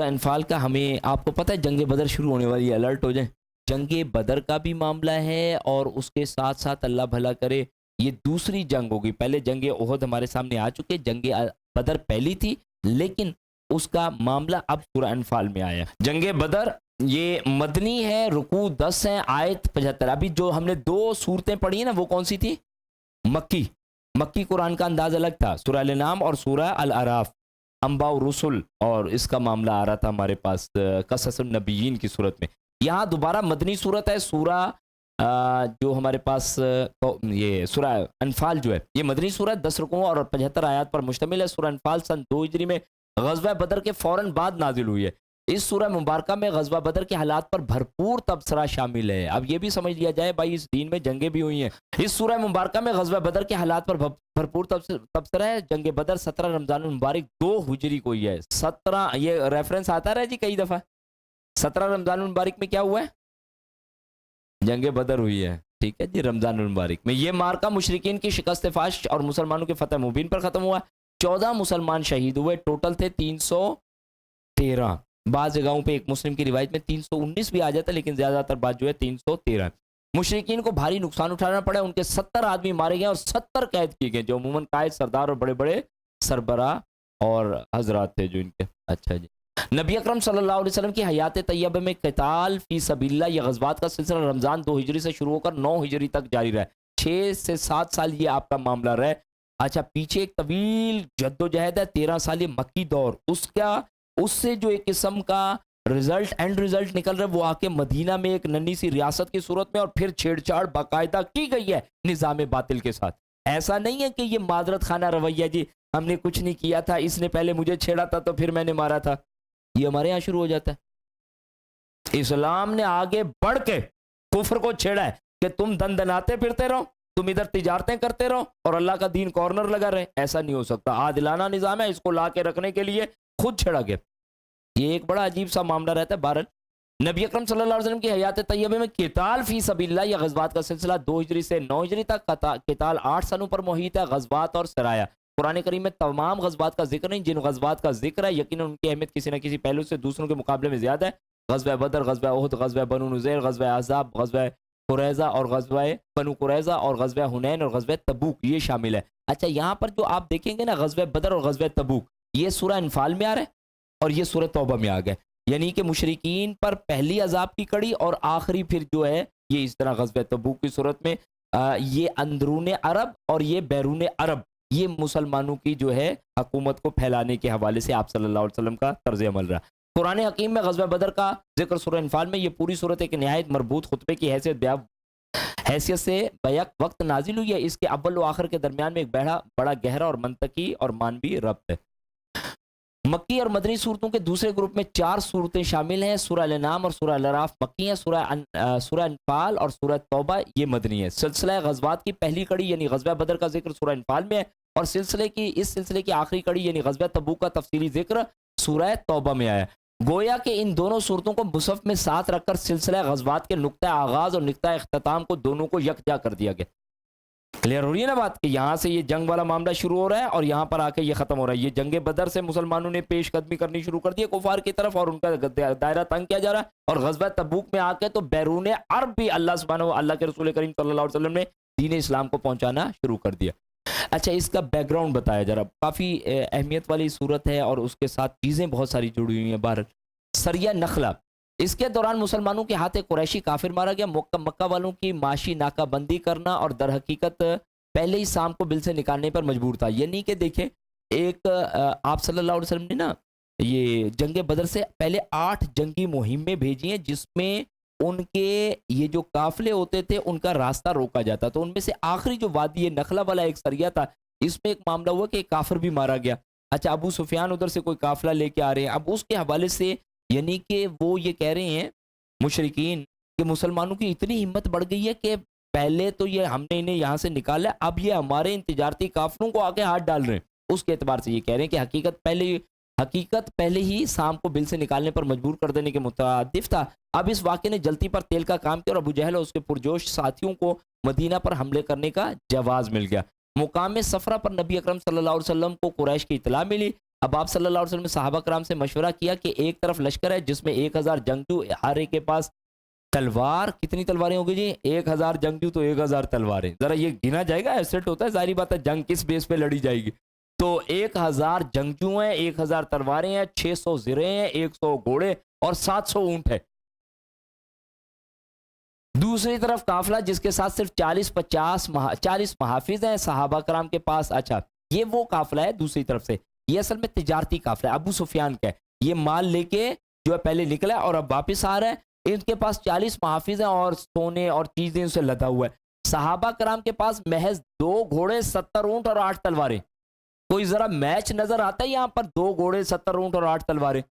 سورہ انفال کا ہمیں آپ کو پتہ ہے جنگ بدر شروع ہونے والی ہے، الرٹ ہو جائیں. جنگ بدر کا بھی معاملہ ہے اور اس کے ساتھ ساتھ اللہ بھلا کرے یہ دوسری جنگ ہوگی. پہلے جنگ احد ہمارے سامنے آ چکے، جنگ بدر پہلی تھی لیکن اس کا معاملہ اب سورہ انفال میں آیا. جنگ بدر یہ مدنی ہے، رکوع 10 ہیں، آیت 75. ابھی جو ہم نے 2 صورتیں پڑھی ہیں نا وہ کون سی تھی؟ مکی. مکی قرآن کا انداز الگ تھا، سورہ الانعام اور سورہ الاعراف، انباء الرسل، اور اس کا معاملہ آ رہا تھا ہمارے پاس قصص النبیین کی صورت میں. یہاں دوبارہ مدنی صورت ہے. سورہ جو ہمارے پاس یہ سورہ انفال جو ہے یہ مدنی صورت 10 رکوعوں اور 75 آیات پر مشتمل ہے. سورہ انفال سن 2 ہجری میں غزوہ بدر کے فوراً بعد نازل ہوئی ہے. اس سورہ مبارکہ میں غزوہ بدر کے حالات پر بھرپور تبصرہ شامل ہے. اب یہ بھی سمجھ لیا جائے بھائی اس دین میں جنگیں بھی ہوئی ہیں. اس سورہ مبارکہ میں غزوہ بدر کے حالات پر بھرپور تبصرہ ہے. جنگ بدر 17 رمضان المبارک 2 ہجری کو ہی ہے. 17 یہ ریفرنس آتا رہا جی کئی دفعہ. 17 رمضان المبارک میں کیا ہوا ہے؟ جنگ بدر ہوئی ہے. ٹھیک ہے جی، رمضان المبارک میں یہ مارکہ مشرکین کی شکست فاش اور مسلمانوں کے فتح مبین پر ختم ہوا. 14 مسلمان شہید ہوئے. ٹوٹل تھے 313. بعض جگہوں پہ ایک مسلم کی روایت میں 319 بھی آ جاتا ہے لیکن زیادہ تر بات جو ہے 313. مشرکین کو بھاری نقصان اٹھانا پڑا. ان کے 70 آدمی مارے گئے اور 70 قید کیے گئے جو عموماً قائد، سردار اور بڑے بڑے سربراہ اور حضرات تھے جو ان کے. اچھا جی، نبی اکرم صلی اللہ علیہ وسلم کی حیات طیبہ میں قتال فی سبیل اللہ یا غزوات کا سلسلہ رمضان 2 ہجری سے شروع ہو کر 9 ہجری تک جاری رہا. 6 سے 7 سال یہ آپ کا معاملہ رہے. اچھا، پیچھے ایک طویل جدوجہد ہے، 13 سال یہ مکی دور. اس سے جو ایک قسم کا اینڈ ریزلٹ نکل رہا ہے وہ آ کے مدینہ میں ایک ننھی سی ریاست کی صورت میں، اور پھر چھیڑ چھاڑ باقاعدہ کی گئی ہے نظام باطل کے ساتھ. ایسا نہیں ہے کہ یہ معذرت خانہ رویہ جی ہم نے کچھ نہیں کیا تھا، اس نے پہلے مجھے چھیڑا تھا تو پھر میں نے مارا تھا. یہ ہمارے یہاں شروع ہو جاتا ہے. اسلام نے آگے بڑھ کے کفر کو چھیڑا ہے کہ تم دن دناتے پھرتے رہو، تم ادھر تجارتیں کرتے رہو اور اللہ کا دین کارنر لگا رہے. ایسا نہیں ہو سکتا. عادلانہ نظام ہے، اس کو لا کے رکھنے کے لیے خود چھیڑا گیا. یہ ایک بڑا عجیب سا معاملہ رہتا ہے. بہرحال نبی اکرم صلی اللہ علیہ وسلم کی حیات طیبہ میں قتال فی سبیل اللہ یا غزوات کا سلسلہ 2 ہجری سے 9 ہجری تک. قتال 8 سنوں پر محیط ہے. غزوات اور سرایا قرآن کریم میں تمام غزوات کا ذکر نہیں، جن غزوات کا ذکر ہے یقیناً ان کی اہمیت کسی نہ کسی پہلو سے دوسروں کے مقابلے میں زیادہ ہے. غزوہ بدر، غزوہ احد، غزوہ بنو نذیر، غزوہ احزاب، غزوہ قریظہ اور غزوہ بنو قریظہ اور غزوہ حنین اور غزوہ تبوک یہ شامل ہے. اچھا، یہاں پر جو آپ دیکھیں گے نا غزوہ بدر اور غزوہ تبوک یہ سورہ انفال میں آ رہا ہے اور یہ سورہ توبہ میں آ گئے. یعنی کہ مشرکین پر پہلی عذاب کی کڑی اور آخری پھر جو ہے یہ اس طرح غزوہ تبوک کی صورت میں یہ اندرون عرب اور یہ بیرون عرب یہ مسلمانوں کی جو ہے حکومت کو پھیلانے کے حوالے سے آپ صلی اللہ علیہ وسلم کا طرز عمل رہا. قرآن حکیم میں غزوہ بدر کا ذکر سورہ انفال میں. یہ پوری صورت ایک نہایت مربوط خطبے کی حیثیت سے بیک وقت نازل ہوئی ہے. اس کے اول و آخر کے درمیان میں ایک بڑا گہرا اور منطقی اور مانوی ربط ہے. مکی اور مدنی صورتوں کے دوسرے گروپ میں 4 صورتیں شامل ہیں. سورہ الانعام اور سورہ الاعراف مکی ہیں. سورہ انفال اور سورہ توبہ یہ مدنی ہے. سلسلہ غزوات کی پہلی کڑی یعنی غزوہ بدر کا ذکر سورہ انفال میں ہے اور اس سلسلے کی آخری کڑی یعنی غزوہ تبوک کا تفصیلی ذکر سورہ توبہ میں آیا. گویا کہ ان دونوں صورتوں کو مصحف میں ساتھ رکھ کر سلسلہ غزوات کے نقطہ آغاز اور نقطہ اختتام کو دونوں کو یکجا کر دیا گیا. کلیئر ہو رہی ہے نا بات کہ یہاں سے یہ جنگ والا معاملہ شروع ہو رہا ہے اور یہاں پر آ کے یہ ختم ہو رہا ہے. یہ جنگ بدر سے مسلمانوں نے پیش قدمی کرنی شروع کر دی کفار کی طرف اور ان کا دائرہ تنگ کیا جا رہا ہے. اور غزوہ تبوک میں آ کے تو بیرون عرب بھی اللہ کے رسول کریم صلی اللہ علیہ وسلم نے دین اسلام کو پہنچانا شروع کر دیا. اچھا، اس کا بیک گراؤنڈ بتایا جا رہا. کافی اہمیت والی صورت ہے اور اس کے ساتھ چیزیں بہت ساری جڑی ہوئی ہیں. بہرحال سریہ نخلہ، اس کے دوران مسلمانوں کے ہاتھ قریشی کافر مارا گیا. مکہ والوں کی معاشی ناکہ بندی کرنا اور در حقیقت پہلے ہی شام کو بل سے نکالنے پر مجبور تھا. یعنی کہ دیکھیں ایک آپ صلی اللہ علیہ وسلم نے نا یہ جنگ بدر سے پہلے 8 جنگی مہمیں بھیجی ہیں جس میں ان کے یہ جو قافلے ہوتے تھے ان کا راستہ روکا جاتا. تو ان میں سے آخری جو وادی نخلہ والا ایک سریہ تھا اس میں ایک معاملہ ہوا کہ ایک کافر بھی مارا گیا. اچھا، ابو سفیان ادھر سے کوئی قافلہ لے کے آ رہے ہیں. اب اس کے حوالے سے یعنی کہ وہ یہ کہہ رہے ہیں مشرکین کہ مسلمانوں کی اتنی ہمت بڑھ گئی ہے کہ پہلے تو یہ ہم نے انہیں یہاں سے نکالا، اب یہ ہمارے ان تجارتی قافلوں کو آگے ہاتھ ڈال رہے ہیں. اس کے اعتبار سے یہ کہہ رہے ہیں کہ حقیقت پہلے ہی شام کو بل سے نکالنے پر مجبور کر دینے کے مترادف تھا. اب اس واقعے نے جلتی پر تیل کا کام کیا اور ابو جہل اور اس کے پرجوش ساتھیوں کو مدینہ پر حملے کرنے کا جواز مل گیا. مقام صفرہ پر نبی اکرم صلی اللہ علیہ وسلم کو قریش کی اطلاع ملی اب آپ صلی اللہ علیہ وسلم نے صحابہ کرام سے مشورہ کیا کہ ایک طرف لشکر ہے جس میں 1000 جنگجو، ہر ایک کے پاس تلوار، کتنی تلواریں ہوگی جی؟ 1000 جنگجو تو 1000 تلواریں، ذرا یہ گنا جائے گا؟ ایسٹ ہوتا ہے، ظاہری بات ہے جنگ کس بیس پہ لڑی جائے گی؟ تو 1000 جنگجو ہیں، 1000 تلواریں ہیں، 600 زرے ہیں، 100 گھوڑے اور 700 اونٹ ہے۔ دوسری طرف قافلہ جس کے ساتھ صرف 40 محافظ ہیں صحابہ کرام کے پاس۔ اچھا یہ وہ قافلہ ہے دوسری طرف سے، یہ اصل میں تجارتی قافلہ ہے، ابو سفیان کا ہے، یہ مال لے کے جو ہے پہلے نکلا اور اب واپس آ رہا ہے، ان کے پاس 40 محافظ ہیں اور سونے اور چیزیں اسے لدا ہوا ہے۔ صحابہ کرام کے پاس محض 2 گھوڑے، 70 اونٹ اور 8 تلواریں۔ کوئی ذرا میچ نظر آتا ہے یہاں پر؟ 2 گھوڑے، 70 اونٹ اور 8 تلواریں۔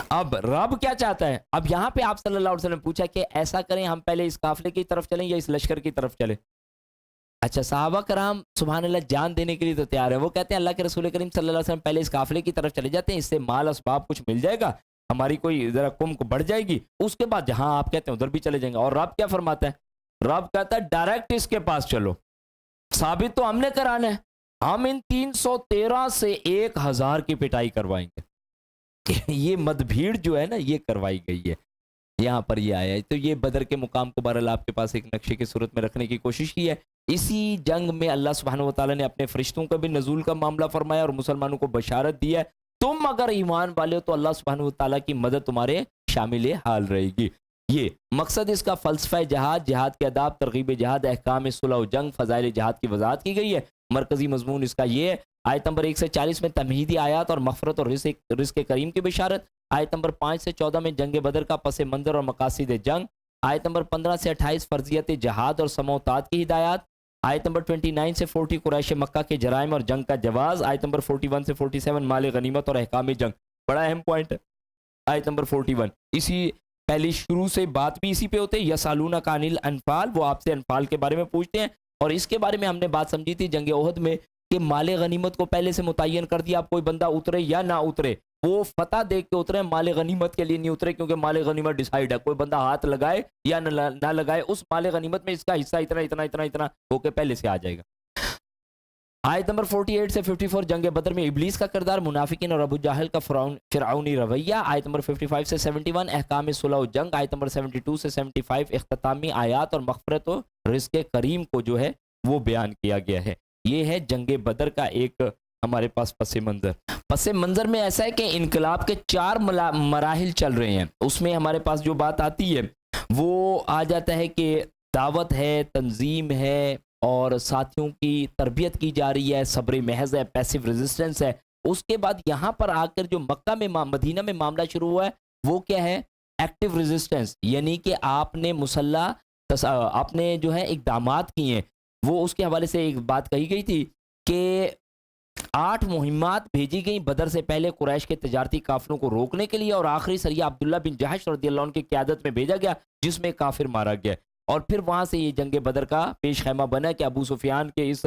اب رب کیا چاہتا ہے؟ اب یہاں پہ آپ صلی اللہ علیہ وسلم نے پوچھا کہ ایسا کریں ہم پہلے اس قافلے کی طرف چلیں یا اس لشکر کی طرف چلیں؟ اچھا صحابہ کرام سبحان اللہ جان دینے کے لیے تو تیار ہے، وہ کہتے ہیں اللہ کے رسول کریم صلی اللہ علیہ وسلم پہلے اس قافلے کی طرف چلے جاتے ہیں، اس سے مال اسباب کچھ مل جائے گا، ہماری کوئی ذرا کم کو بڑھ جائے گی، اس کے بعد جہاں آپ کہتے ہیں ادھر بھی چلے جائیں گے۔ اور رب کیا فرماتا ہے؟ رب کہتا ہے ڈائریکٹ اس کے پاس چلو، ثابت تو ہم نے کرانا ہے، ہم ان 313 سے 1000 کی پٹائی کروائیں گے۔ یہ مدبھیڑ جو ہے نا یہ کروائی گئی ہے، یہاں پر یہ آیا ہے۔ تو یہ بدر کے مقام کو بہرحال آپ کے پاس ایک نقشے کی صورت میں رکھنے کی کوشش کی ہے۔ اسی جنگ میں اللہ سبحانہ و تعالیٰ نے اپنے فرشتوں کا بھی نزول کا معاملہ فرمایا اور مسلمانوں کو بشارت دی ہے، تم اگر ایمان والے ہو تو اللہ سبحانہ و تعالیٰ کی مدد تمہارے شامل حال رہے گی۔ یہ مقصد اس کا فلسفہ جہاد، جہاد کے آداب، ترغیب جہاد، احکام صلح و جنگ، فضائل جہاد کی وضاحت کی گئی ہے۔ مرکزی مضمون اس کا یہ ہے۔ آیت نمبر 1 سے 40 میں تمہیدی آیات اور مغفرت اور رزق کریم کی بشارت۔ آیت نمبر 5 سے 14 میں جنگ بدر کا پس منظر اور مقاصد جنگ۔ آیت نمبر 15 سے 28 فرضیت جہاد اور سموتات کی ہدایات۔ آیت نمبر 29 سے 40 قریش مکہ کے جرائم اور جنگ کا جواز۔ آیت نمبر 41 سے 47 مال غنیمت اور احکام جنگ، بڑا اہم پوائنٹ ہے آیت نمبر 41۔ اسی پہلی شروع سے بات بھی اسی پہ ہوتے ہیں، یسالونک عن الانفال، وہ آپ سے انفال کے بارے میں پوچھتے ہیں، اور اس کے بارے میں ہم نے بات سمجھی تھی جنگ احد میں کہ مال غنیمت کو پہلے سے متعین کر دیا، اب کوئی بندہ اترے یا نہ اترے وہ فتح دیکھ کے اترے، مال غنیمت کے لیے نہیں اترے، کیونکہ مال غنیمت ڈیسائیڈ ہے، کوئی بندہ ہاتھ لگائے یا نہ لگائے اس مال غنیمت میں اس کا حصہ اتنا اتنا اتنا اتنا ہو کے پہلے سے آ جائے گا۔ آیت نمبر 48 سے 54 جنگ بدر میں ابلیس کا کردار، منافقین اور ابو جہل کا فرعونی رویہ۔ آیت نمبر 55 سے 71 احکام صلح و جنگ۔ آیت نمبر 72 سے 75 اختتامی آیات اور مغفرت و رزق کریم کو جو ہے وہ بیان کیا گیا ہے۔ یہ ہے جنگ بدر کا ایک ہمارے پاس پس منظر۔ پس منظر میں ایسا ہے کہ انقلاب کے 4 مراحل چل رہے ہیں، اس میں ہمارے پاس جو بات آتی ہے وہ آ جاتا ہے کہ دعوت ہے، تنظیم ہے اور ساتھیوں کی تربیت کی جا رہی ہے، صبر محض ہے، پیسیو ریزسٹنس ہے۔ اس کے بعد یہاں پر آ کر جو مکہ میں مدینہ میں معاملہ شروع ہوا ہے وہ کیا ہے؟ ایکٹیو ریزسٹنس، یعنی کہ آپ نے مسلح آپ نے جو ہے اقدامات کیے ہیں۔ وہ اس کے حوالے سے ایک بات کہی گئی تھی کہ 8 مہمات بھیجی گئیں بدر سے پہلے قریش کے تجارتی قافلوں کو روکنے کے لیے، اور آخری سریہ عبداللہ بن جہش رضی اللہ عنہ کی قیادت میں بھیجا گیا جس میں کافر مارا گیا، اور پھر وہاں سے یہ جنگ بدر کا پیش خیمہ بنا کہ ابو سفیان کے اس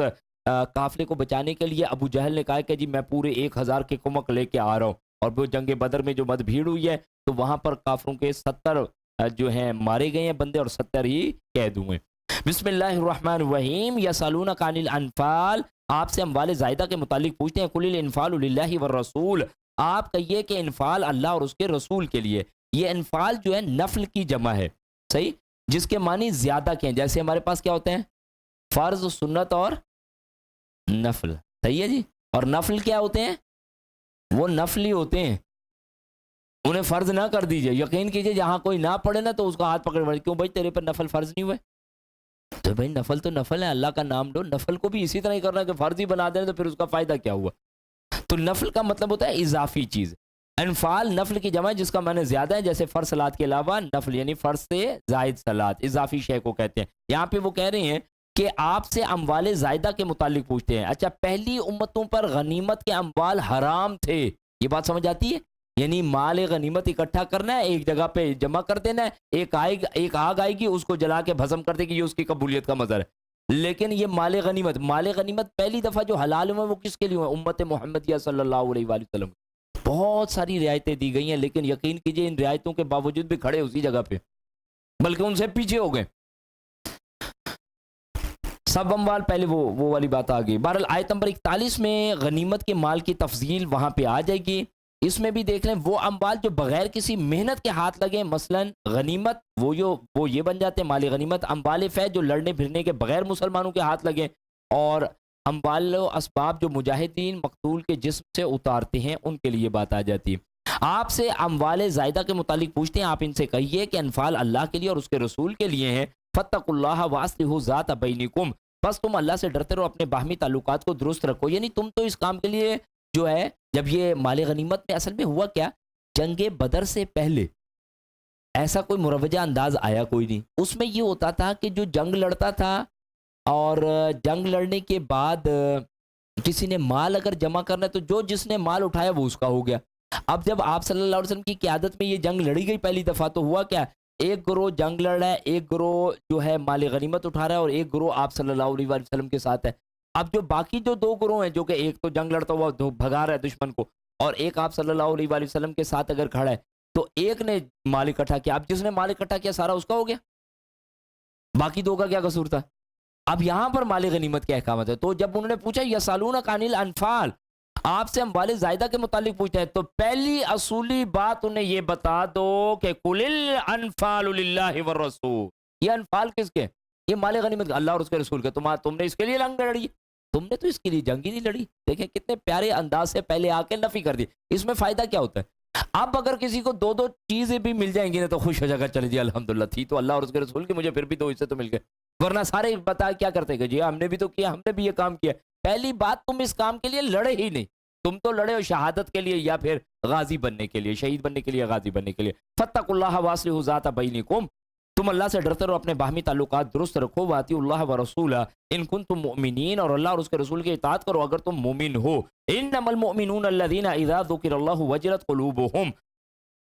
قافلے کو بچانے کے لیے ابو جہل نے کہا کہ جی میں پورے 1000 کے کمک لے کے آ رہا ہوں، اور وہ جنگ بدر میں جو مد بھیڑ ہوئی ہے تو وہاں پر کافروں کے 70 جو ہیں مارے گئے ہیں بندے اور 70 ہی قید ہوئے۔ بسم اللہ الرحمن الرحیم۔ یسالونک عن الانفال، آپ سے اموال زائدہ کے متعلق پوچھتے ہیں، قل الانفال للہ والرسول، آپ کہیے کہ انفال اللہ اور اس کے رسول کے لیے۔ یہ انفال جو ہے نفل کی جمع ہے، صحیح، جس کے معنی زیادہ کے ہیں، جیسے ہمارے پاس کیا ہوتے ہیں؟ فرض، سنت اور نفل، صحیح ہے جی۔ اور نفل کیا ہوتے ہیں؟ وہ نفلی ہوتے ہیں، انہیں فرض نہ کر دیجئے، یقین کیجئے جہاں کوئی نہ پڑھے نا تو اس کا ہاتھ پکڑ، کیوں بھائی تیرے پر نفل فرض نہیں ہوئے؟ تو بھائی نفل تو نفل ہے، اللہ کا نام لو، نفل کو بھی اسی طرح ہی کرنا ہے کہ فرض ہی بنا دیں تو پھر اس کا فائدہ کیا ہوا؟ تو نفل کا مطلب ہوتا ہے اضافی چیز۔ انفال نفل کی جمع ہے جس کا معنی زیادہ ہے، جیسے فرض صلات کے علاوہ نفل، یعنی فرض سے زائد صلات، اضافی شے کو کہتے ہیں۔ یہاں پہ وہ کہہ رہے ہیں کہ آپ سے اموال زائدہ کے متعلق پوچھتے ہیں۔ اچھا، پہلی امتوں پر غنیمت کے اموال حرام تھے، یہ بات سمجھ آتی ہے؟ یعنی مال غنیمت اکٹھا کرنا ہے، ایک جگہ پہ جمع کر دینا ہے، ایک آگ آئے گی اس کو جلا کے بھسم کر دے گی، یہ اس کی قبولیت کا مظہر ہے۔ لیکن یہ مال غنیمت پہلی دفعہ جو حلال ہوئے وہ کس کے لیے ہوئے؟ امت محمدیہ صلی اللہ علیہ وآلہ وسلم۔ بہت ساری رعایتیں دی گئی ہیں، لیکن یقین کیجئے ان رعایتوں کے باوجود بھی کھڑے اسی جگہ پہ، بلکہ ان سے پیچھے ہو گئے۔ سب اموال پہلے وہ والی بات آ گئی. بہرحال آیت نمبر 41 میں غنیمت کے مال کی تفصیل وہاں پہ آ جائے گی. اس میں بھی دیکھ لیں وہ اموال جو بغیر کسی محنت کے ہاتھ لگے، مثلا غنیمت وہ یہ بن جاتے ہیں مال غنیمت. اموال فیض جو لڑنے پھرنے کے بغیر مسلمانوں کے ہاتھ لگے، اور اموال و اسباب جو مجاہدین مقتول کے جسم سے اتارتے ہیں ان کے لیے بات آ جاتی ہے. آپ سے اموال زائدہ کے متعلق پوچھتے ہیں، آپ ان سے کہیے کہ انفال اللہ کے لیے اور اس کے رسول کے لیے ہیں. فَاتَّقُوا اللَّهَ وَأَصْلِحُوا ذَاتَ بَيْنِكُمْ، بس تم اللہ سے ڈرتے رہو، اپنے باہمی تعلقات کو درست رکھو. یعنی تم تو اس کام کے لیے جو ہے، جب یہ مال غنیمت میں اصل میں ہوا کیا، جنگ بدر سے پہلے ایسا کوئی مروجہ انداز آیا کوئی نہیں. اس میں یہ ہوتا تھا کہ جو جنگ لڑتا تھا اور جنگ لڑنے کے بعد کسی نے مال اگر جمع کرنا ہے تو جو جس نے مال اٹھایا وہ اس کا ہو گیا. اب جب آپ صلی اللہ علیہ وسلم کی قیادت میں یہ جنگ لڑی گئی پہلی دفعہ، تو ہوا کیا، ایک گروہ جنگ لڑ رہا ہے، ایک گروہ جو ہے مال غنیمت اٹھا رہا ہے، اور ایک گروہ آپ صلی اللہ علیہ وسلم کے ساتھ ہے. اب جو باقی جو دو گروہ ہیں، جو کہ ایک تو جنگ لڑتا ہوا بھگا رہا ہے دشمن کو، اور ایک آپ صلی اللہ علیہ وسلم کے ساتھ اگر کھڑا ہے، تو ایک نے مال اکٹھا کیا. اب جس نے مال اکٹھا کیا سارا اس کا ہو گیا، باقی دو کا کیا قصور تھا. اب یہاں پر مال غنیمت کیا احکامات ہے. تو جب انہوں نے پوچھا یسالونک عن الانفال، آپ سے اموال زائدہ کے متعلق پوچھتے ہیں، تو پہلی اصولی بات انہیں یہ بتا دو کہ قل الانفال للہ والرسول. یہ انفال کس کے؟ یہ مال غنیمت اللہ اور اس کے رسول کے. تم نے اس کے لیے جنگ لڑی، تم نے تو اس کے لیے جنگ ہی نہیں لڑی. دیکھیں کتنے پیارے انداز سے پہلے آ کے نفی کر دی. اس میں فائدہ کیا ہوتا ہے، اب اگر کسی کو دو دو چیزیں بھی مل جائیں گی نا تو خوش ہو جائے گا، چلے جی الحمدللہ تھی تو اللہ اور اس کے رسول کی، مجھے پھر بھی دو حصے تو مل گئے. ورنہ سارے بتا کیا کرتے کہ جی ہم نے بھی تو کیا، ہم نے بھی یہ کام کیا. پہلی بات تم اس کام کے لیے لڑے ہی نہیں، تم تو لڑے ہو شہادت کے لیے یا پھر غازی بننے کے لیے، شہید بننے کے لیے، غازی بننے کے لیے. فاتقوا اللہ واصلحوا ذات بینکم، تم اللہ سے ڈرتے رہو، اپنے باہمی تعلقات درست رکھو. واطیعوا اللہ ورسولہ ان کنتم مؤمنین، اور اللہ اور اس کے رسول کی اطاعت کرو اگر تم مومن ہو. انما المؤمنون الذین اذا ذکر اللہ وجلت قلوبہم،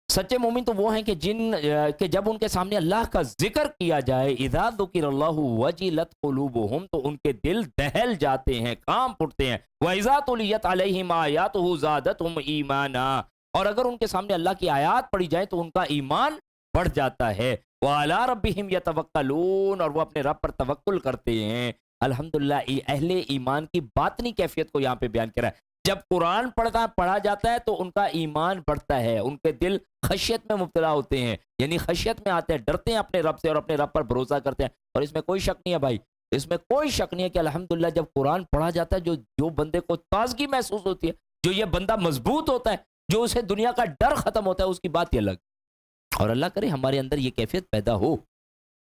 سچے مومن تو وہ ہیں کہ جب ان کے سامنے اللہ کا ذکر کیا جائے، اذا ذکر اللہ وجلت قلوبہم، تو ان کے دل دہل جاتے ہیں، کام پھٹتے ہیں. واذا تلیت علیہم آیاتہ زادتہم ایمانا، اور اگر ان کے سامنے اللہ کی آیات پڑھی جائیں تو ان کا ایمان بڑھ جاتا ہے. وعلی ربہم یتوکلون، اور وہ اپنے رب پر توکل کرتے ہیں. الحمدللہ اہل ایمان کی باطنی کیفیت کو یہاں پہ بیان کرا ہے. جب قرآن پڑھا جاتا ہے تو ان کا ایمان بڑھتا ہے، ان کے دل خشیت میں مبتلا ہوتے ہیں، یعنی خشیت میں آتے ہیں، ڈرتے ہیں اپنے رب سے اور اپنے رب پر بھروسہ کرتے ہیں. اور اس میں کوئی شک نہیں ہے بھائی، اس میں کوئی شک نہیں ہے کہ الحمدللہ جب قرآن پڑھا جاتا ہے، جو بندے کو تازگی محسوس ہوتی ہے، جو یہ بندہ مضبوط ہوتا ہے، جو اسے دنیا کا ڈر ختم ہوتا ہے، اس کی بات ہی الگ. اور اللہ کرے ہمارے اندر یہ کیفیت پیدا ہو،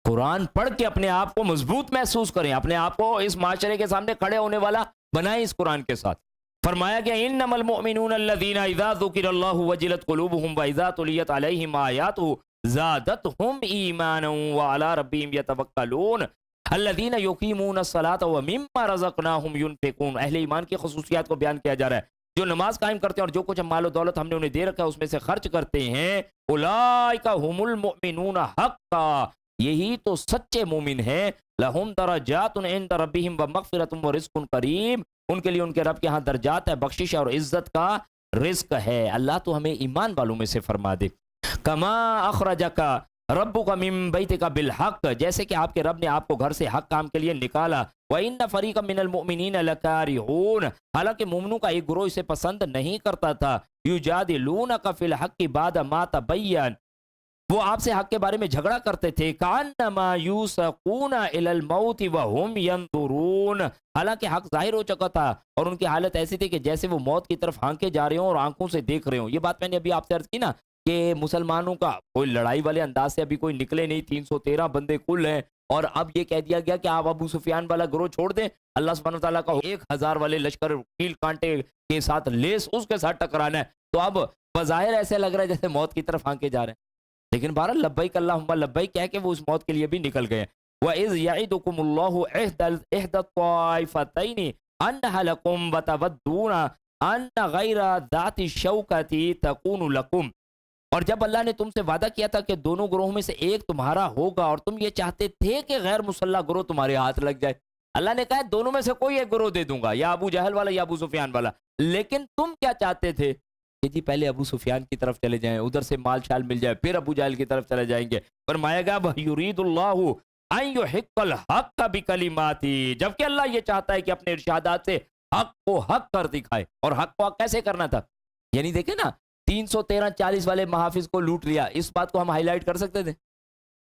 قرآن پڑھ کے اپنے آپ کو مضبوط محسوس کریں، اپنے آپ کو اس معاشرے کے سامنے کھڑے ہونے والا بنائیں اس قرآن کے ساتھ. فرمایا کہ انما المؤمنون الذین اذا ذکر اللہ وجلت قلوبہم واذا تلیت علیہم آیاتہ زادتہم ایمانا وعلی ربہم یتوکلون الذین یقیمون الصلاۃ ومما رزقناہم ینفقون. اہل ایمان کی خصوصیات کو بیان کیا جا رہا ہے، جو نماز قائم کرتے ہیں اور جو کچھ مال و دولت ہم نے انہیں دے رکھا ہے اس میں سے خرچ کرتے ہیں. اولئک هم المؤمنون حقا، یہی تو سچے مومن ہیں. لہم درجات عند ربہم ومغفرۃ ورزق کریم، ان کے لیے ان کے رب کے ہاں درجات ہے، بخشش اور عزت کا رزق ہے. اللہ تو ہمیں ایمان والوں میں سے فرما دے. کما اخرجک ربک من بیتک بالحق، جیسے کہ آپ کے رب نے آپ کو گھر سے حق کام کے لیے نکالا. وَإِنَّ فَرِيقًا مِّنَ الْمُؤْمِنِينَ لَكَارِهُونَ، حالانکہ مومنوں کا ایک گروہ اسے پسند نہیں کرتا تھا. يُجَادِلُونَكَ فِي الْحَقِّ بَعْدَ مَا تَبَيَّنَ، وہ آپ سے حق کے بارے میں جھگڑا کرتے تھے. کَأَنَّمَا يُسَاقُونَ إِلَى الْمَوْتِ وَهُمْ يَنظُرُونَ، حالانکہ حق ظاہر ہو چکا تھا اور ان کی حالت ایسی تھی کہ جیسے وہ موت کی طرف ہانکے جا رہے ہوں اور آنکھوں سے دیکھ رہے ہوں. یہ بات میں نے ابھی آپ سے عرض کی نا کہ مسلمانوں کا کوئی لڑائی والے انداز سے ابھی کوئی نکلے نہیں، 313 بندے کل ہیں، اور اب یہ کہہ دیا گیا کہ آپ ابو سفیان والا گروہ چھوڑ دیں. اللہ سبحانہ وتعالیٰ کا 1000 والے لشکر کیل کانٹے کے ساتھ لیس اس کے ساتھ ٹکرانا ہے. تو اب بظاہر ایسے لگ رہا ہے جیسے موت کی طرف ہانکے جا رہے ہیں، لیکن بہرحال لبیک اللہم لبیک کہہ کے وہ اس موت کے لیے بھی نکل گئے. وَإِذْ يَعِدُكُمُ اللَّهُ إِحْدَى الطَّائِفَتَيْنِ أَنَّهَا لَكُمْ وَتَوَدُّونَ أَنَّ غَيْرَ ذَاتِ الشَّوْكَةِ تَكُونُ لَكُمْ، اور جب اللہ نے تم سے وعدہ کیا تھا کہ دونوں گروہوں میں سے ایک تمہارا ہوگا اور تم یہ چاہتے تھے کہ غیر مسلح گروہ تمہارے ہاتھ لگ جائے. اللہ نے کہا دونوں میں سے کوئی ایک گروہ دے دوں گا، یا ابو جہل والا یا ابو سفیان والا. لیکن تم کیا چاہتے تھے کہ جی پہلے ابو سفیان کی طرف چلے جائیں، ادھر سے مال شال مل جائے، پھر ابو جہل کی طرف چلے جائیں گے. فرمایا گا یرید اللہ ان یحق الحق بکلماتی، جبکہ اللہ یہ چاہتا ہے کہ اپنے ارشادات سے حق کو حق کر دکھائے. اور حق کو حق کیسے کرنا تھا؟ یعنی دیکھیں نا 313-40 والے محافظ کو لوٹ لیا، اس بات کو ہم ہائی لائٹ کر سکتے تھے؟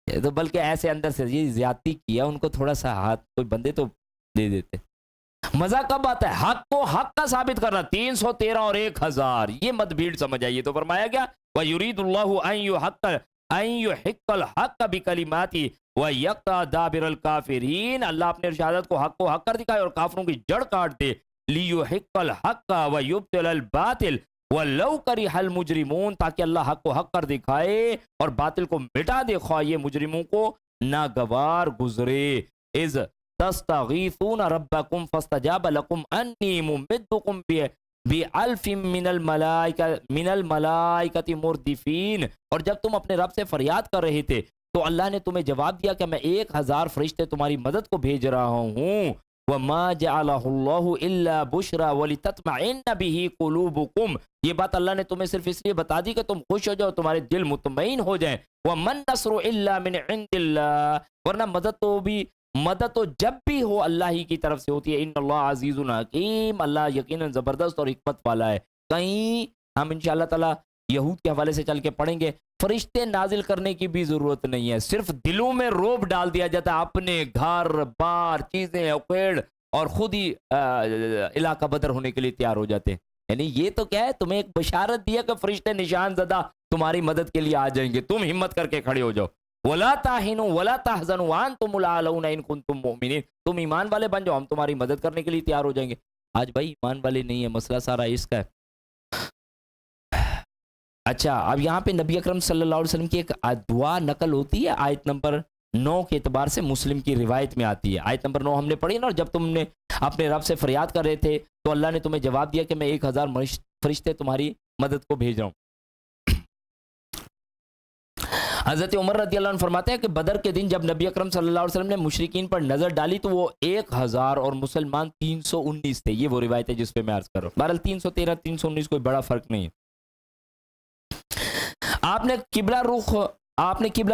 یہ تو بلکہ ایسے اندر سے یہ زیادتی کیا، ان کو تھوڑا سا ہاتھ کوئی بندے تو دے دیتے. مزہ کب آتا ہے؟ حق کو حق کا ثابت کرنا. 313 اور 1000 یہ مت بھیڑ سمجھ آئیے. تو فرمایا گیا وَيُرِيدُ اللَّهُ أَن يُحِقَّ الْحَقَّ بِكَلِمَاتِهِ وَيَقْطَعَ دَابِرَ الْكَافِرِينَ. اللہ اپنے ارشادات کو حق کر دکھائے اور کافروں کی جڑ کاٹ دے. لِيُحِقَّ الْحَقَّ وَيُبْطِلَ الْبَاطِلَ وَلَوْ كَرِهَ الْمُجْرِمُونَ، تاکہ اللہ حق کو حق کر دکھائے اور باطل کو مٹا دے، خواہ یہ مجرموں کو ناگوار گزرے. اذ تستغیثون ربکم فاستجاب لکم انی ممدکم بألف من الملائکۃ مردفین. اور جب تم اپنے رب سے فریاد کر رہے تھے تو اللہ نے تمہیں جواب دیا کہ میں 1000 فرشتے تمہاری مدد کو بھیج رہا ہوں. وَمَا جَعَلَهُ اللَّهُ إِلَّا بُشْرَى وَلِتَطْمَئِنَّ بِهِ قُلُوبُكُمْ. یہ بات اللہ نے تمہیں صرف اس لیے بتا دی کہ تم خوش ہو جاؤ، تمہارے دل مطمئن ہو جائیں. وَمَن نَّصْرُ إِلَّا مِنْ عِنْدِ اللَّهِ، ورنہ مدد تو جب بھی ہو اللہ ہی کی طرف سے ہوتی ہے. ان اللہ عزیز حکیم، اللہ یقیناً زبردست اور حکمت والا ہے. کہیں ہم انشاءاللہ تعالی یہود کے حوالے سے چل کے پڑھیں گے، فرشتے نازل کرنے کی بھی ضرورت نہیں ہے، صرف دلوں میں روب ڈال دیا جاتا ہے، اپنے گھر بار چیزیں اکھیڑ اور خود ہی علاقہ بدر ہونے کے لیے تیار ہو جاتے ہیں. یعنی یہ تو کیا ہے، تمہیں ایک بشارت دیا کہ فرشتے نشان زدہ تمہاری مدد کے لیے آ جائیں گے، تم ہمت کر کے کھڑے ہو جاؤ. وَلَا تَهِنُوا وَلَا تَحْزَنُوا وَأَنْتُمُ الْأَعْلَوْنَ إِن كُنتُم مُؤْمِنِينَ. تم ایمان والے بن جاؤ، ہم تمہاری مدد کرنے کے لیے تیار ہو جائیں گے. آج بھائی ایمان والے نہیں ہیں، مسئلہ سارا اس کا ہے. اچھا، اب یہاں پہ نبی اکرم صلی اللہ علیہ وسلم کی ایک دعا نقل ہوتی ہے آیت نمبر 9 کے اعتبار سے، مسلم کی روایت میں آتی ہے. آیت نمبر 9 ہم نے پڑھی نا، اور جب تم نے اپنے رب سے فریاد کر رہے تھے تو اللہ نے تمہیں جواب دیا کہ میں 1000 فرشتے تمہاری مدد کو بھیج رہا ہوں. حضرت عمر رضی اللہ عنہ فرماتے ہیں کہ بدر کے دن جب نبی اکرم صلی اللہ علیہ وسلم نے مشرکین پر نظر ڈالی تو وہ 1000 اور مسلمان 319 تھے. یہ وہ روایت ہے جس پہ میں عرض کر رہا ہوں. بہرحال 313 319 کوئی بڑا فرق نہیں ہے. آپ نے قبلہ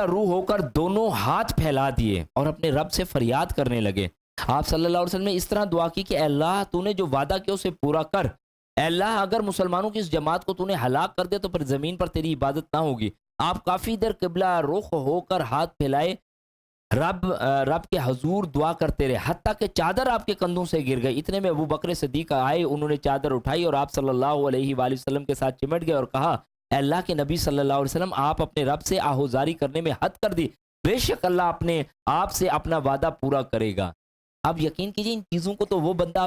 روح ہو کر دونوں ہاتھ پھیلا دیے اور اپنے رب سے فریاد کرنے لگے. آپ صلی اللہ علیہ وسلم نے اس طرح دعا کی کہ اے اللہ تو نے جو وعدہ کیا اسے پورا کر. اے اللہ اگر مسلمانوں کی اس جماعت کو تو نے ہلاک کر دے تو پھر زمین پر تیری عبادت نہ ہوگی. آپ کافی دیر قبلہ رخ ہو کر ہاتھ پھیلائے رب کے حضور دعا کرتے رہے، حتیٰ کہ چادر آپ کے کندھوں سے گر گئی. اتنے میں ابو بکر صدیق آئے، انہوں نے چادر اٹھائی اور آپ صلی اللہ علیہ وآلہ وسلم کے ساتھ چمٹ گئے اور کہا اے اللہ کے نبی صلی اللہ علیہ وسلم، آپ اپنے رب سے آہوزاری کرنے میں حد کر دی، بے شک اللہ آپ سے اپنا وعدہ پورا کرے گا. اب یقین کیجیے ان چیزوں کو تو وہ بندہ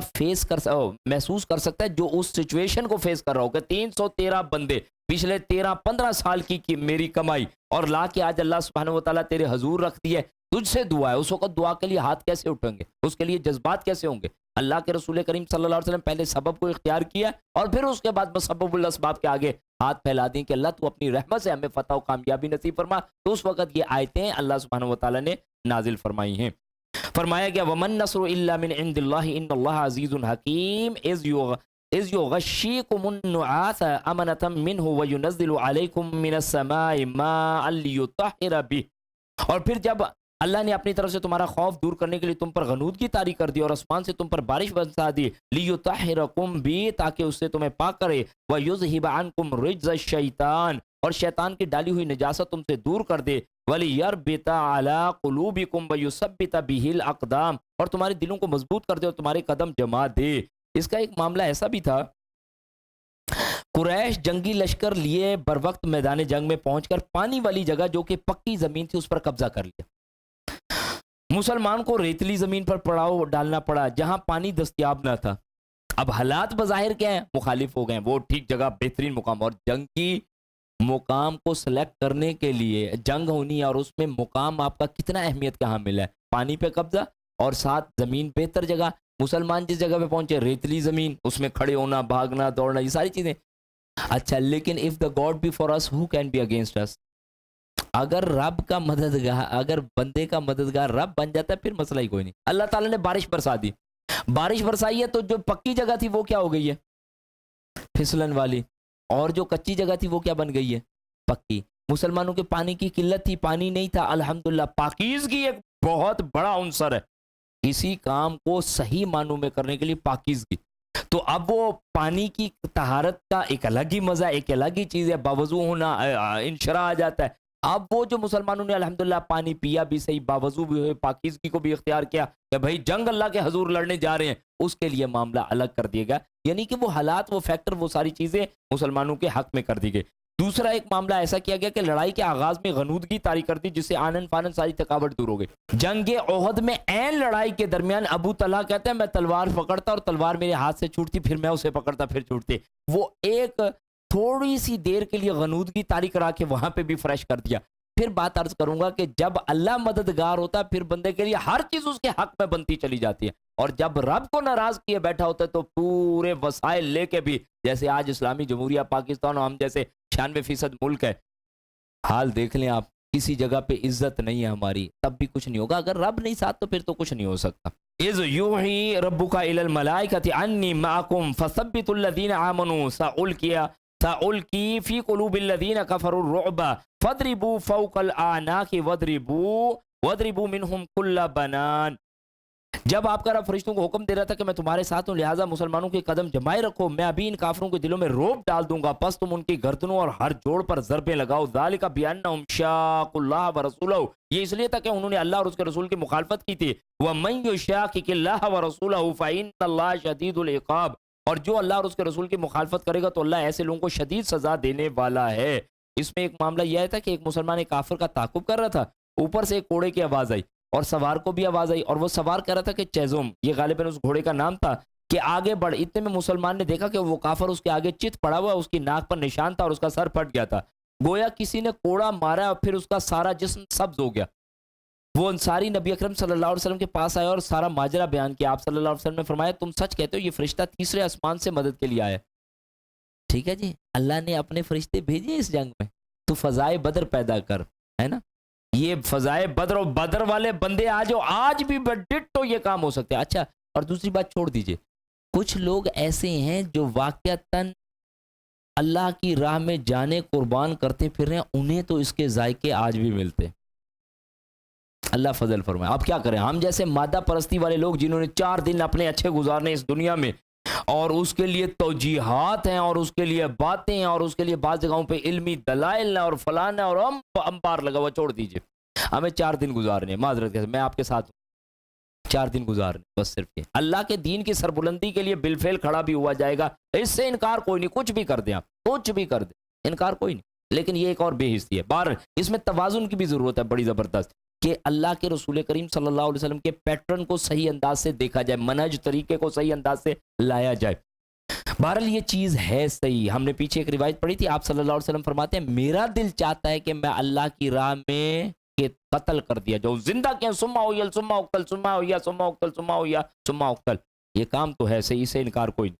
محسوس کر سکتا ہے جو اس سچویشن کو فیس کر رہا ہو کہ 313 بندے پچھلے 13-15 سال کی میری کمائی اور لا کے آج اللہ سبحانہ و تعالیٰ تیرے حضور رکھ دی ہے، تجھ سے دعا ہے. اس وقت دعا کے لیے ہاتھ کیسے اٹھیں گے، اس کے لیے جذبات کیسے ہوں گے؟ اللہ کے رسول کریم صلی اللہ علیہ وسلم پہلے سبب کو اختیار کیا اور پھر اس کے بعد مسبب الاسباب کے آگے ہاتھ پھیلا دیں کہ اللہ تو اپنی رحمت سے ہمیں فتح و کامیابی نصیب فرما. تو اس وقت یہ آیتیں اللہ سبحانہ و تعالیٰ نے نازل فرمائی ہیں. فرمایا گیا وَمَن نَّصْرُ إِلَّا مِنْ عِنْدِ اللَّهِ إِنَّ اللَّهَ عَزِيزٌ حَكِيمٌ إِذْ يُغَشِّيكُمُ النُّعَاسَ أَمَنَةً مِّنْهُ وَيُنَزِّلُ عَلَيْكُم مِّنَ السَّمَاءِ مَاءً لِّيُطَهِّرَ بِهِ. اور پھر جب اللہ نے اپنی طرف سے تمہارا خوف دور کرنے کے لیے تم پر غنودگی طاری کر دی اور آسمان سے تم پر بارش برسا دی، لِّيُطَهِّرَكُم بِهِ، تاکہ اس سے تمہیں پاک کرے، وَيُذْهِبَ عَنكُم رِجْزَ الشَّيْطَانِ، اور شیطان کی ڈالی ہوئی نجاست تم سے دور کر دے، وَلِيَرْبِطَ عَلَىٰ قُلُوبِكُمْ وَيُثَبِّتَ بِهِ الْأَقْدَامَ، اور تمہارے دلوں کو مضبوط کر دے اور تمہارے قدم جما دے. اس کا ایک معاملہ ایسا بھی تھا، قریش جنگی لشکر لیے بر وقت میدان جنگ میں پہنچ کر پانی والی جگہ جو کہ پکی زمین تھی اس پر قبضہ کر لیا. مسلمان کو ریتلی زمین پر پڑاؤ ڈالنا پڑا جہاں پانی دستیاب نہ تھا. اب حالات بظاہر کیا ہیں، مخالف ہو گئے، وہ ٹھیک جگہ بہترین مقام، اور جنگ کی مقام کو سلیکٹ کرنے کے لیے جنگ ہونی ہے اور اس میں مقام آپ کا کتنا اہمیت کہاں ملا ہے، پانی پہ قبضہ اور ساتھ زمین بہتر جگہ. مسلمان جس جگہ پہ پہنچے ریتلی زمین، اس میں کھڑے ہونا، بھاگنا، دوڑنا، یہ ساری چیزیں. اچھا لیکن if the God be for us who can be against us؟ اگر رب کا مددگار، اگر بندے کا مددگار رب بن جاتا ہے پھر مسئلہ ہی کوئی نہیں. اللہ تعالیٰ نے بارش برسا دی، بارش برسائی ہے تو جو پکی جگہ تھی وہ کیا ہو گئی ہے، پھسلن والی، اور جو کچی جگہ تھی وہ کیا بن گئی ہے، پکی. مسلمانوں کے پانی کی قلت تھی، پانی نہیں تھا، الحمدللہ پاکیزگی ایک بہت بڑا عنصر ہے کسی کام کو صحیح معنوں میں کرنے کے لیے پاکیزگی. تو اب وہ پانی کی طہارت کا ایک الگ ہی مزہ ہے، ایک الگ ہی چیز ہے، باوضو ہونا انشراح آ جاتا ہے. اب وہ جو مسلمانوں نے الحمدللہ پانی پیا بھی صحیح، باوضو بھی ہوئے، پاکیزگی کو بھی اختیار کیا کہ بھائی جنگ اللہ کے حضور لڑنے جا رہے ہیں، اس کے لیے معاملہ الگ کر دیا گیا. یعنی کہ وہ حالات، وہ فیکٹر، وہ ساری چیزیں مسلمانوں کے حق میں کر دی گئی. دوسرا ایک معاملہ ایسا کیا گیا کہ لڑائی کے آغاز میں غنودگی طاری کر دی، جس سے آنن فانن ساری تھکاوٹ دور ہو گئی. جنگ احد میں عین لڑائی کے درمیان ابو طلحہ کہتے ہیں میں تلوار پکڑتا اور تلوار میرے ہاتھ سے چھوٹتی، پھر میں اسے پکڑتا پھر چھوٹتے. وہ ایک تھوڑی سی دیر کے لیے غنودگی طاری کرا کے وہاں پہ بھی فریش کر دیا. پھر بات عرض کروں گا کہ جب اللہ مددگار ہوتا ہے پھر بندے کے لیے ہر چیز اس کے حق میں بنتی چلی جاتی ہے، اور جب رب کو ناراض کیے بیٹھا ہوتا ہے تو پورے وسائل لے کے بھی، جیسے آج اسلامی جمہوریہ پاکستان اور ہم جیسے 96% ملک ہے، حال دیکھ لیں آپ، کسی جگہ پہ عزت نہیں ہے ہماری، تب بھی کچھ نہیں ہوگا. اگر رب نہیں ساتھ تو پھر تو کچھ نہیں ہو سکتا. اذ یوحی ربک الی الملائکۃ انی معکم فثبتوا الذین آمنوا سألقی فی قلوب الذین کفروا الرعب فاضربوا فوق الاعناق واضربوا منہم کل بنان. جب آپ کا رب فرشتوں کو حکم دے رہا تھا کہ میں تمہارے ساتھ ہوں، لہٰذا مسلمانوں کے قدم جمائے رکھو، میں ابھی ان کافروں کے دلوں میں رعب ڈال دوں گا، پس تم ان کی گردنوں اور ہر جوڑ پر ضربیں لگاؤ. ذالک بانہم شاقوا اللہ ورسولہ، یہ اس لیے تھا کہ انہوں نے اللہ اور اس کے رسول کی مخالفت کی تھی. ومن یشاقق اللہ ورسولہ فإن اللہ شدید العقاب، اور جو اللہ اور اس کے رسول کی مخالفت کرے گا تو اللہ ایسے لوگوں کو شدید سزا دینے والا ہے. اس میں ایک معاملہ یہ تھا کہ ایک مسلمان ایک کافر کا تعاقب کر رہا تھا، اوپر سے ایک کوڑے کی آواز آئی اور سوار کو بھی آواز آئی، اور وہ سوار کہہ رہا تھا کہ چیزوم، یہ غالباً اس گھوڑے کا نام تھا، کہ آگے بڑھ. اتنے میں مسلمان نے دیکھا کہ وہ کافر اس کے آگے چت پڑا ہوا، اس کی ناک پر نشان تھا اور اس کا سر پھٹ گیا تھا، گویا کسی نے کوڑا مارا اور پھر اس کا سارا جسم سبز ہو گیا. وہ انصاری نبی اکرم صلی اللہ علیہ وسلم کے پاس آیا اور سارا ماجرا بیان کیا. آپ صلی اللہ علیہ وسلم نے فرمایا تم سچ کہتے ہو، یہ فرشتہ تیسرے آسمان سے مدد کے لیے آیا. ٹھیک ہے جی، اللہ نے اپنے فرشتے بھیجے اس جنگ میں، تو فضائے بدر پیدا کر، ہے نا. یہ فضائے بدر اور بدر والے بندے آج بھی ڈٹو یہ کام ہو سکتے ہیں. اچھا، اور دوسری بات چھوڑ دیجئے، کچھ لوگ ایسے ہیں جو واقعتاً اللہ کی راہ میں جانے قربان کرتے پھر رہے ہیں، انہیں تو اس کے ذائقے آج بھی ملتے. اللہ فضل فرمائے. آپ کیا کریں، ہم جیسے مادہ پرستی والے لوگ جنہوں نے 4 دن اپنے اچھے گزارنے اس دنیا میں، اور اس کے لیے توجیحات ہیں اور اس کے لیے باتیں ہیں اور اس کے لیے بعض جگہوں پہ علمی دلائل ہیں اور فلانا اور امپار لگا ہوا، چھوڑ دیجئے، ہمیں 4 دن گزارنے، معذرت کے میں آپ کے ساتھ 4 دن گزارنے، بس صرف یہ. اللہ کے دین کی سربلندی کے لیے بالفعل کھڑا بھی ہوا جائے گا، اس سے انکار کوئی نہیں، کچھ بھی کر دیں آپ، کچھ بھی کر دیں، انکار کوئی نہیں. لیکن یہ ایک اور بے حسی ہے. بہر اس میں توازن کی بھی ضرورت ہے بڑی زبردست، کہ اللہ کے رسول کریم صلی اللہ علیہ وسلم کے پیٹرن کو صحیح انداز سے دیکھا جائے، منہج طریقے کو صحیح انداز سے لایا جائے. بہرحال یہ چیز ہے صحیح. ہم نے پیچھے ایک روایت پڑھی تھی، آپ صلی اللہ علیہ وسلم فرماتے ہیں میرا دل چاہتا ہے کہ میں اللہ کی راہ میں قتل کر دیا جو زندہ کیا، سما ہو یا سما اقتل، سما ہو یا سما اقتل، سما ہو یا سما اقتل. یہ کام تو ہے صحیح، سے انکار کوئی نہیں.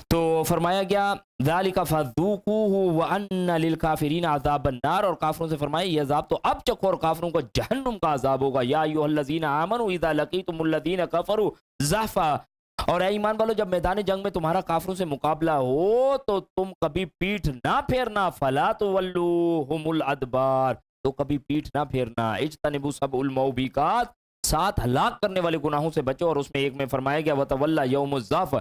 تو فرمایا گیا ذالک فذوقوہ وان للکافرین عذاب النار، اور کافروں سے فرمایا یہ عذاب تو اب چکھو اور کافروں کو جہنم کا عذاب ہوگا. یا ایھا الذین آمنوا اذا لقیتم الذین کفروا زحفا، اور اے ایمان والو جب میدان جنگ میں تمہارا کافروں سے مقابلہ ہو تو تم کبھی پیٹھ نہ پھیرنا، فلا تولوہم الادبار، تو کبھی پیٹھ نہ پھیرنا. اجتنبوا سبع الموبقات، 7 ہلاک کرنے والے گناہوں سے بچو. اور اس میں ایک میں فرمایا گیا وتولی یوم الزحف،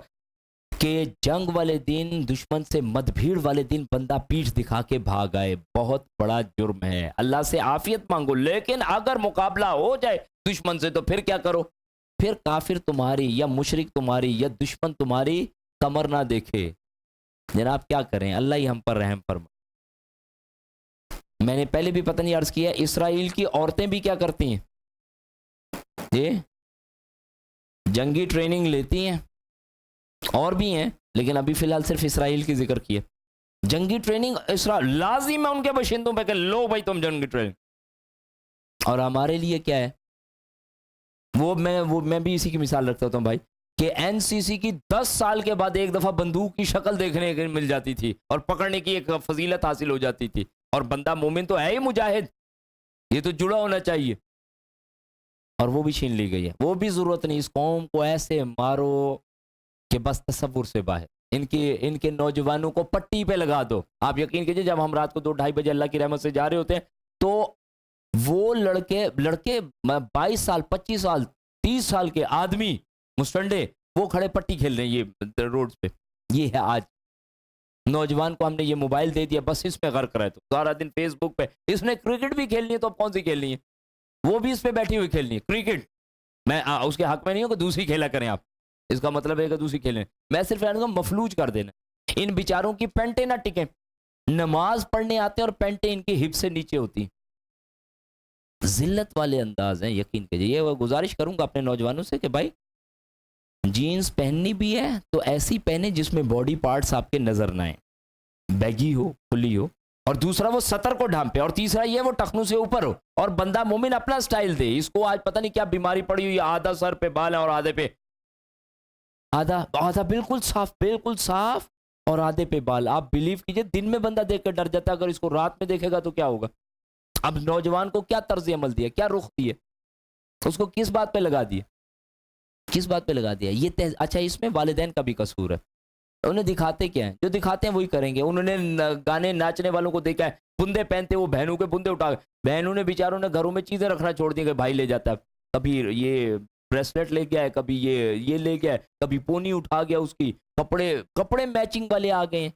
کہ جنگ والے دن، دشمن سے مدبھیڑ والے دن بندہ پیٹھ دکھا کے بھاگ آئے، بہت بڑا جرم ہے. اللہ سے عافیت مانگو، لیکن اگر مقابلہ ہو جائے دشمن سے تو پھر کیا کرو؟ پھر کافر تمہاری یا مشرک تمہاری یا دشمن تمہاری کمر نہ دیکھے. جناب کیا کریں، اللہ ہی ہم پر رحم فرمائے. میں نے پہلے بھی پتہ نہیں عرض کیا، اسرائیل کی عورتیں بھی کیا کرتی ہیں، یہ جنگی ٹریننگ لیتی ہیں، اور بھی ہیں لیکن ابھی فی الحال صرف اسرائیل کی ذکر کی ہے. جنگی ٹریننگ اسرائیل لازم ہے ان کے باشندوں پہ کہ لو بھائی تم جنگی ٹریننگ. اور ہمارے لیے کیا ہے، وہ میں بھی اسی کی مثال رکھتا ہوں بھائی، کہ این سی سی کی 10 سال کے بعد ایک دفعہ بندوق کی شکل دیکھنے کی مل جاتی تھی اور پکڑنے کی ایک فضیلت حاصل ہو جاتی تھی. اور بندہ مومن تو ہے ہی مجاہد، یہ تو جڑا ہونا چاہیے، اور وہ بھی چھین لی گئی ہے. وہ بھی ضرورت نہیں، اس قوم کو ایسے مارو کہ بس تصور سے باہر. ان کے نوجوانوں کو پٹی پہ لگا دو. آپ یقین کیجئے جب ہم رات کو 2-2:30 بجے اللہ کی رحمت سے جا رہے ہوتے ہیں تو وہ لڑکے 22 سال 25 سال 30 سال کے آدمی مسٹنڈے وہ کھڑے پٹی کھیل رہے ہیں یہ روڈ پہ. یہ ہے آج نوجوان کو ہم نے یہ موبائل دے دیا, بس اس پہ غرق رہے تو سارا دن فیس بک پہ. اس نے کرکٹ بھی کھیلنی ہے تو اب کون سی کھیلنی ہے, وہ بھی اس پہ بیٹھی ہوئی کھیلنی ہے کرکٹ. میں اس کے حق میں نہیں ہوں کہ دوسری کھیلا کریں آپ, اس کا مطلب ہے کہ دوسری کھیلیں. میں صرف مفلوج کر دینا. ان بیچاروں کی پینٹیں نہ ٹکیں, نماز پڑھنے آتے ہیں اور پینٹیں ان کی ہپ سے نیچے ہوتی. ذلت والے انداز ہیں یقین کیجیے. یہ گزارش کروں گا اپنے نوجوانوں سے کہ بھائی جینز پہننی بھی ہے تو ایسی پہنے جس میں باڈی پارٹس آپ کے نظر نہ آئیں, بیگی ہو کھلی ہو, اور دوسرا وہ سطر کو ڈھانپے, اور تیسرا یہ وہ ٹخنوں سے اوپر ہو, اور بندہ مومن اپنا سٹائل دے. اس کو آج پتہ نہیں کیا بیماری پڑی ہوئی, آدھا سر پہ بال ہے اور آدھے پہ آدھا بالکل صاف اور آدھے پہ بال. آپ بلیو کیجئے دن میں بندہ دیکھ کے ڈر جاتا ہے, اگر اس کو رات میں دیکھے گا تو کیا ہوگا. اب نوجوان کو کیا طرز عمل دیا, کیا رخ دیے, اس کو کس بات پہ لگا دیا, یہ اچھا اس میں والدین کا بھی قصور ہے. انہیں دکھاتے کیا ہیں, جو دکھاتے ہیں وہی کریں گے. انہوں نے گانے ناچنے والوں کو دیکھا ہے, بندے پہنتے وہ بہنوں کے بندے اٹھا, بہنوں نے بیچاروں نے گھروں میں چیزیں رکھنا چھوڑ دی کہ بھائی لے جاتا ہے. کبھی یہ بریسلیٹ لے گیا ہے, کبھی یہ لے گیا ہے, کبھی پونی اٹھا گیا اس کی, کپڑے میچنگ والے آ گئے ہیں.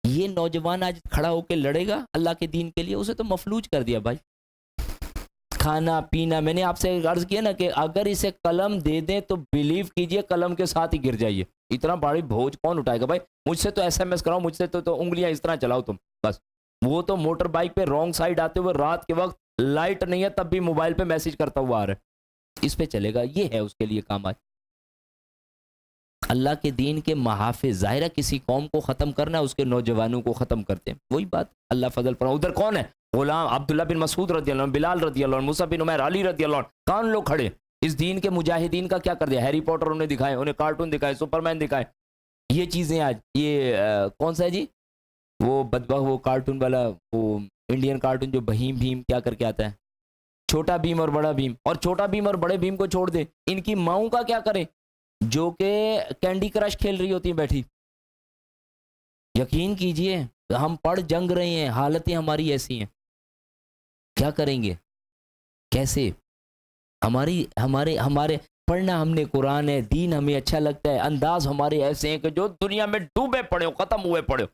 یہ نوجوان آج کھڑا ہو کے لڑے گا اللہ کے دین کے لیے, اسے تو مفلوج کر دیا بھائی. کھانا پینا, میں نے آپ سے عرض کیا نا کہ اگر اسے قلم دے دیں تو بلیو کیجئے قلم کے ساتھ ہی گر جائیے. اتنا بڑی بوجھ کون اٹھائے گا بھائی. مجھ سے تو SMS کراؤ, مجھ سے تو انگلیاں اس طرح چلاؤ تم بس. وہ تو موٹر بائک پہ رانگ سائڈ آتے ہوئے رات کے وقت لائٹ نہیں ہے تب بھی موبائل پہ میسج کرتا ہوا آ رہا ہے, اس پہ چلے گا. یہ ہے اس کے لیے کام. آج اللہ کے دین کے محافظ, ظاہرہ کسی قوم کو ختم کرنا ہے, اس کے نوجوانوں کو ختم کرتے ہیں. وہی بات اللہ فضل پر. ادھر کون ہے, غلام عبداللہ بن مسعود رضی اللہ عنہ, بلال رضی اللہ عنہ, موسیٰ بن عمیر, علی رضی اللہ عنہ, کون لوگ کھڑے اس دین کے مجاہدین کا کیا کر دیا. ہیری پوٹر انہیں دکھائے, انہیں کارٹون دکھائے, سپرمین دکھائے. یہ چیزیں آج یہ کون سا ہے جی وہ بدبخت وہ کارٹون والا, وہ انڈین کارٹون جو بھیم کیا کر کے آتا ہے, چھوٹا بھیم اور بڑا بھیم, اور چھوٹا بھیم اور بڑے بھیم کو چھوڑ دے. ان کی ماؤں کا کیا کریں جو کہ کینڈی کرش کھیل رہی ہوتی ہیں بیٹھی. یقین کیجئے ہم پڑھ جنگ رہے ہیں, حالتیں ہماری ایسی ہیں, کیا کریں گے کیسے. ہمارے پڑھنا ہم نے قرآن ہے, دین ہمیں اچھا لگتا ہے, انداز ہمارے ایسے ہیں کہ جو دنیا میں ڈوبے پڑے ہو, ختم ہوئے پڑے ہو,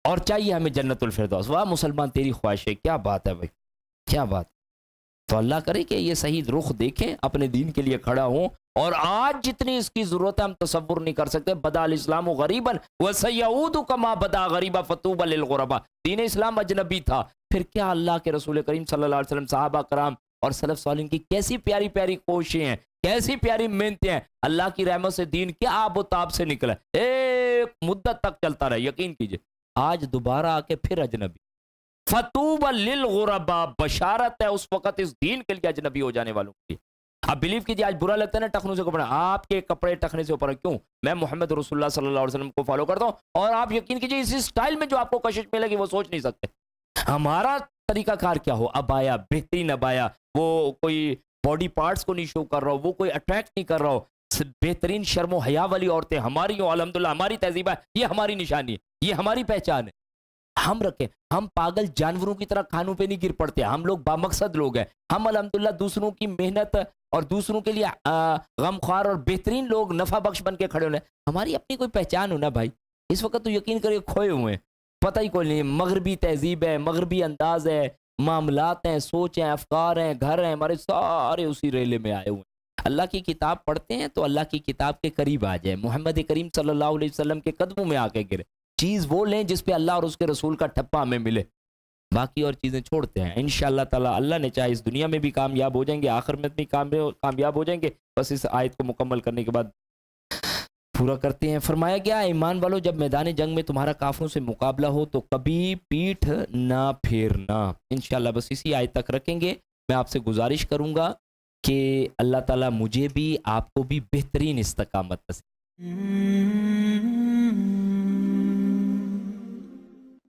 اور چاہیے ہمیں جنت الفردوس. واہ مسلمان تیری خواہش ہے, کیا بات ہے بھائی, کیا بات. تو اللہ کرے کہ یہ صحیح رخ دیکھیں, اپنے دین کے لیے کھڑا ہوں. اور آج جتنی اس کی ضرورت ہے ہم تصور نہیں کر سکتے. بدا الاسلام غریبا وسیعود کما بدا غریبا فتوبى للغرباء. دین اسلام اجنبی تھا, پھر کیا اللہ کے رسول کریم صلی اللہ علیہ وسلم, صحابہ کرام اور سلف صالحین کی کیسی پیاری پیاری کوششیں ہیں, کیسی پیاری محنتیں ہیں. اللہ کی رحمت سے دین کیا آب و تاب سے نکلا, ایک مدت تک چلتا رہا. یقین کیجئے آج دوبارہ آ کے پھر اجنبی. فتوبى للغرباء, بشارت ہے اس وقت اس دین کے لیے اجنبی ہو جانے والوں کی. اب بلیو کیجئے آج برا لگتا ہے نا ٹخنوں سے کپڑا, آپ کے کپڑے ٹخنے سے اوپر. کیوں؟ میں محمد رسول اللہ صلی اللہ علیہ وسلم کو فالو کرتا ہوں, اور آپ یقین کیجئے اسی سٹائل میں جو آپ کو کشش ملے گی وہ سوچ نہیں سکتے. ہمارا طریقہ کار کیا ہو, ابایا, بہترین ابایا, وہ کوئی باڈی پارٹس کو نہیں شو کر رہا ہو, وہ کوئی اٹریکٹ نہیں کر رہا ہو, بہترین شرم و حیا والی عورتیں ہماری ہوں. الحمدللہ ہماری تہذیب ہے, یہ ہماری نشانی ہے, یہ ہماری پہچان ہے. ہم رکھیں, ہم پاگل جانوروں کی طرح کھانوں پہ نہیں گر پڑتے. ہم لوگ بامقصد لوگ ہیں. ہم الحمدللہ دوسروں کی محنت اور دوسروں کے لیے غمخوار اور بہترین لوگ, نفع بخش بن کے کھڑے ہونے. ہماری اپنی کوئی پہچان ہو نا بھائی. اس وقت تو یقین کریے کھوئے ہوئے ہیں, پتہ ہی کوئی نہیں. مغربی تہذیب ہے, مغربی انداز ہے, معاملات ہیں, سوچ ہیں, افکار ہیں, گھر ہیں, ہمارے سارے اسی ریلے میں آئے ہوئے ہیں. اللہ کی کتاب پڑھتے ہیں تو اللہ کی کتاب کے قریب آ جائے, محمد کریم صلی اللہ علیہ وسلم کے قدموں میں آ کے گرے. چیز وہ لیں جس پہ اللہ اور اس کے رسول کا ٹھپا ہمیں ملے, باقی اور چیزیں چھوڑتے ہیں. انشاءاللہ تعالی اللہ نے چاہے اس دنیا میں بھی کامیاب ہو جائیں گے, آخر میں بھی کامیاب ہو جائیں گے. بس اس آیت کو مکمل کرنے کے بعد پورا کرتے ہیں. فرمایا گیا ایمان والو, جب میدان جنگ میں تمہارا کافروں سے مقابلہ ہو تو کبھی پیٹھ نہ پھیرنا. انشاءاللہ بس اسی آیت تک رکھیں گے. میں آپ سے گزارش کروں گا کہ اللہ تعالیٰ مجھے بھی آپ کو بھی بہترین استقامت نصیب.